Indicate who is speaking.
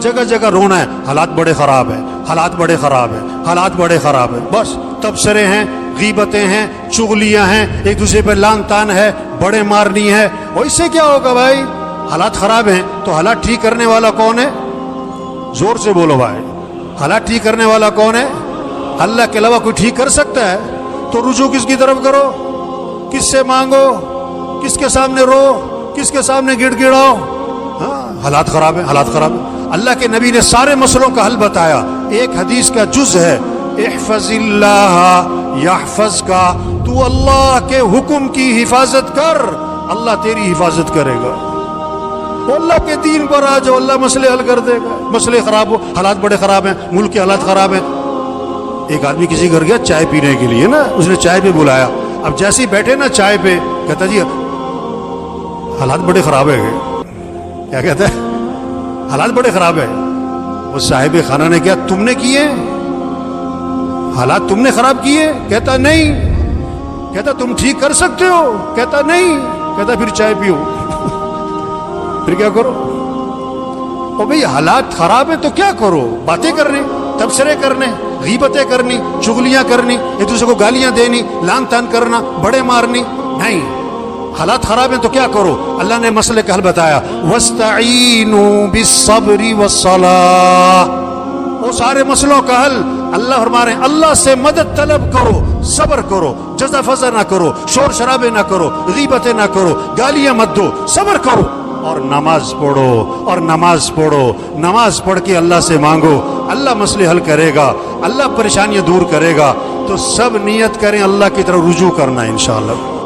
Speaker 1: جگہ جگہ رونا ہے، حالات بڑے خراب ہیں، حالات بڑے خراب ہیں، حالات بڑے خراب ہیں، بس تبصرے ہیں، غیبتیں ہیں، چغلیاں ہیں، ایک دوسرے پہ لان تان ہے، بڑے مارنی ہے، اور اس سے کیا ہوگا بھائی؟ حالات خراب ہیں تو حالات ٹھیک کرنے والا کون ہے؟ زور سے بولو بھائی، حالات ٹھیک کرنے والا کون ہے؟ اللہ کے علاوہ کوئی ٹھیک کر سکتا ہے؟ تو رجوع کس کی طرف کرو؟ کس سے مانگو؟ کس کے سامنے رو؟ کس کے سامنے گڑ گڑاؤ؟ ہاں، حالات خراب ہیں، حالات خراب ہیں۔ اللہ کے نبی نے سارے مسئلوں کا حل بتایا، ایک حدیث کا جز ہے، احفظ اللہ یحفظ کا، تو اللہ کے حکم کی حفاظت کر، اللہ تیری حفاظت کرے گا۔ وہ اللہ کے دین پر آ جاؤ، اللہ مسئلے حل کر دے گا۔ مسئلے خراب ہو، حالات بڑے خراب ہیں، ملک کے حالات خراب ہیں۔ ایک آدمی کسی گھر گیا چائے پینے کے لیے نا، اس نے چائے پہ بلایا، اب جیسے ہی بیٹھے نا چائے پہ، کہتا جی حالات بڑے خراب ہیں۔ کیا کہتا ہے؟ حالات بڑے خراب ہیں۔ وہ صاحب خانہ نے کہا تم نے کیے؟ حالات تم نے خراب کیے؟ کہتا نہیں۔ کہتا تم ٹھیک کر سکتے ہو؟ کہتا نہیں۔ کہتا پھر چائے پیو۔ پھر کیا کرو؟ او بھئی حالات خراب ہیں تو کیا کرو؟ باتیں کرنی، تبصرے کرنے، غیبتیں کرنی، چغلیاں کرنی، ایک دوسرے کو گالیاں دینی، لان تان کرنا، بڑے مارنی؟ نہیں، حالات خراب ہیں تو کیا کرو؟ اللہ نے مسئلے کا حل بتایا، وَاسْتَعِينُوا بِالصَّبْرِ وَالصَّلَاةِ۔ وہ سارے مسئلوں کا حل اللہ فرما رہے ہیں، اللہ سے مدد طلب کرو، صبر کرو، جزا فضا نہ کرو، شور شرابے نہ کرو، غیبتیں نہ کرو، گالیاں مت دو، صبر کرو، اور نماز پڑھو، اور نماز پڑھو، نماز پڑھ کے اللہ سے مانگو، اللہ مسئلے حل کرے گا، اللہ پریشانیاں دور کرے گا۔ تو سب نیت کریں اللہ کی طرف رجوع کرنا انشاءاللہ۔